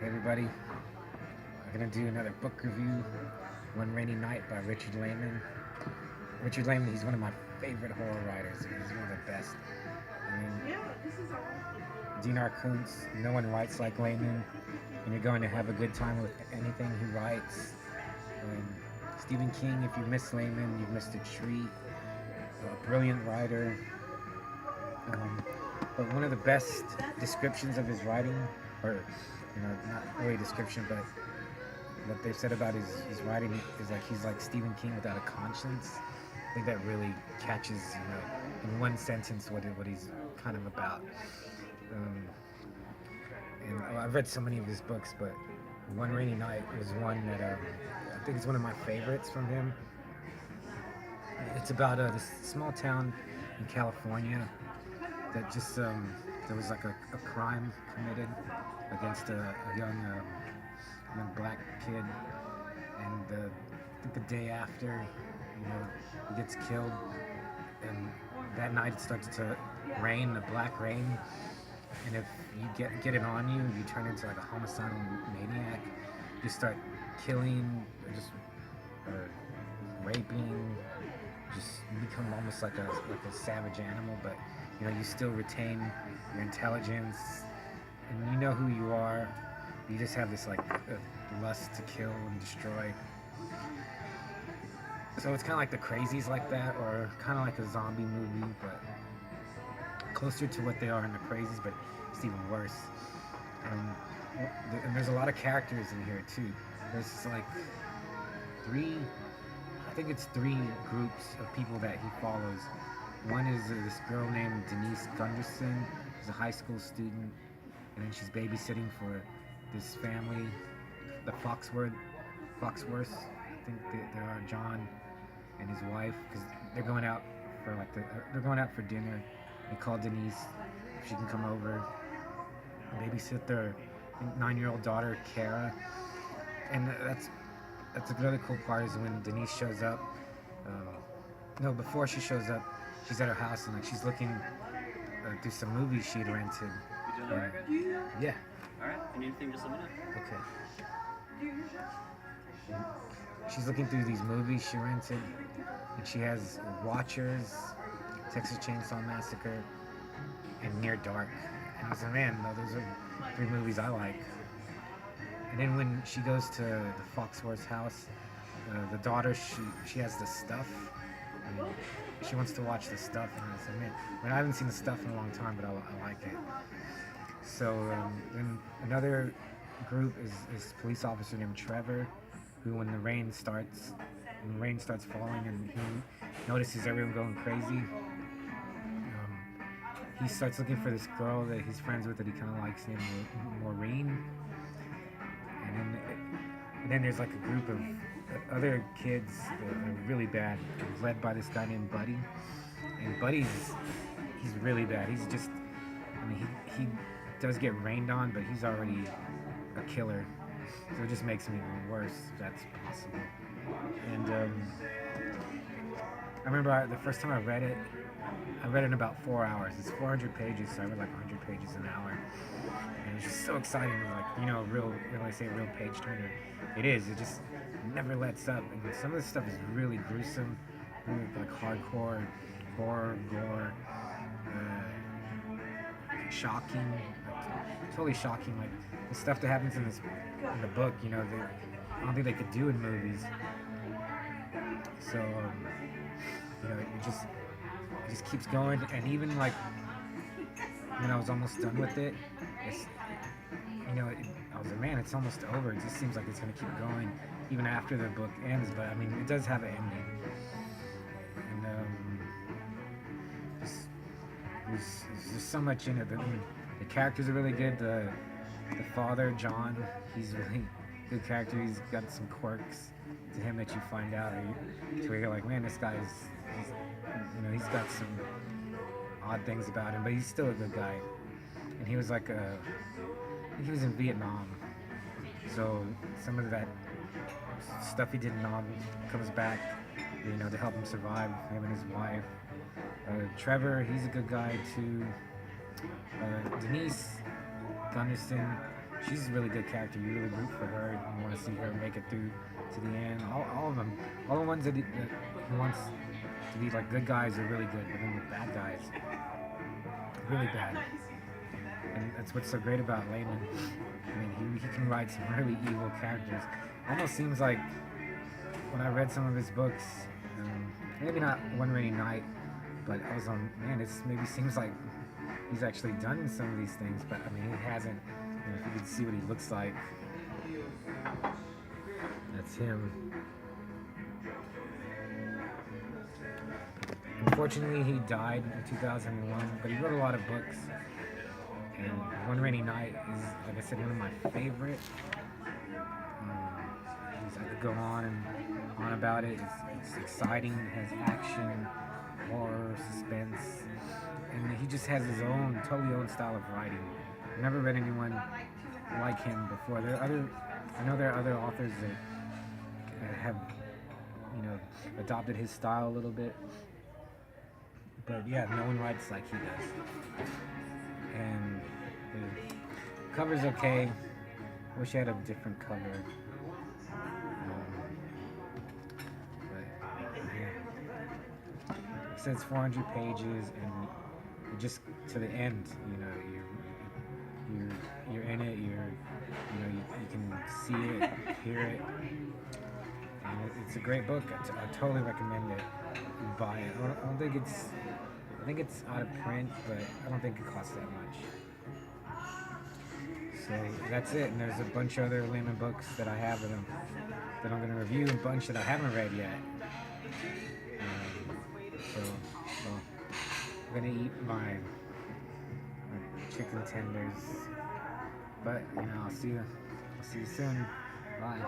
Hey everybody, I'm gonna do another book review, One Rainy Night by Richard Laymon. Richard Laymon, he's one of my favorite horror writers. He's one of the best. I mean, Dinar Kuntz, no one writes like Laymon, and you're going to have a good time with anything he writes. Um, Stephen King, if you miss Laymon, you've missed a treat. A brilliant writer. Um, but one of the best descriptions of his writing, or not really a description, but what they've said about his writing is like he's like Stephen King without a conscience. I think that really catches, in one sentence what he's kind of about. Um, and I've read so many of his books, but One Rainy Night was one that I think is one of my favorites from him. It's about this small town in California that just there was like a crime committed against a young black kid, and I think the day after, he gets killed, and that night it starts to rain, the black rain, and if you get it on you, you turn into like a homicidal maniac. You start killing, or just raping, just become almost like a savage animal, but you still retain your intelligence, and you know who you are. You just have this like lust to kill and destroy. So it's kind of like The Crazies like that, or kind of like a zombie movie, but closer to what they are in The Crazies, but it's even worse. Um, and there's a lot of characters in here too. There's like I think it's three groups of people that he follows. One is this girl named Denise Gunderson. She's a high school student, and then she's babysitting for this family, the Foxworths. I think there are John and his wife, because they're going out for they're going out for dinner. They call Denise if she can come over and babysit their 9-year-old daughter Kara, and that's another cool part is when Denise shows up. No, before she shows up, she's at her house and like she's looking through some movies she'd rented. You doing alright, guys? Yeah. Alright, if you need anything, just let me know. Okay. She's looking through these movies she rented, and she has Watchers, Texas Chainsaw Massacre, and Near Dark. And I said, man, those are three movies I like. And then when she goes to the Foxworth's house, the daughter, she has the Stuff. And she wants to watch the Stuff, and I said, man, I haven't seen the Stuff in a long time, but I like it. So then another group is this police officer named Trevor, who when the rain starts falling and he notices everyone going crazy, he starts looking for this girl that he's friends with that he kind of likes named Maureen. And then there's like a group of other kids that are really bad, led by this guy named Buddy. And he's really bad. He's just, he does get rained on, but he's already a killer. So it just makes him even worse, if that's possible. And I remember the first time I read it in about 4 hours. It's 400 pages, so I read like 100 pages an hour. And it was just so exciting. It was like, when I say a real page turner, it is. It just never lets up. And some of this stuff is really gruesome, really like hardcore horror, gore, shocking, like, totally shocking. Like the stuff that happens in the book, I don't think they could do in movies. So, it just keeps going, and even like when I was almost done with it, I was like, man, it's almost over. It just seems like it's gonna keep going even after the book ends. But I mean, it does have an ending, and there's just so much in it. The characters are really good. The father, John, he's really good character. He's got some quirks to him that you find out, to where you're like, man, this guy's he's got some odd things about him, but he's still a good guy. And he was like he was in Vietnam, so some of that stuff he did in Nam comes back, to help him survive, him and his wife. Trevor, he's a good guy too. Denise Gunderson, she's a really good character. You really root for her. You want to see her make it through to the end. All of them, all the ones that he wants to be like good guys are really good, but then the bad guys, really bad. And that's what's so great about Laymon. I mean, he can write some really evil characters. Almost seems like when I read some of his books, maybe not One Rainy Night, but I was on, man, it's maybe seems like he's actually done some of these things, but I mean, he hasn't. You know, if you can see what he looks like, that's him. Unfortunately, he died in 2001, but he wrote a lot of books. And One Rainy Night is, like I said, one of my favorite. I could go on and on about it. It's exciting. It has action, horror, suspense, and he just has his own, totally own style of writing. I've never read anyone like him before. I know there are other authors that have, you know, adopted his style a little bit, but yeah, no one writes like he does. And the cover's okay. Wish I had a different cover. It says 400 pages, and just to the end. You know, you're in it. You can see it, hear it, and it's a great book. I totally recommend it. Buy it. I don't think it's. I think it's out of print, but I don't think it costs that much. So that's it. And there's a bunch of other Laymon books that I have that I'm going to review. A bunch that I haven't read yet. I'm gonna eat my chicken tenders, but you know, I'll see you soon. Bye.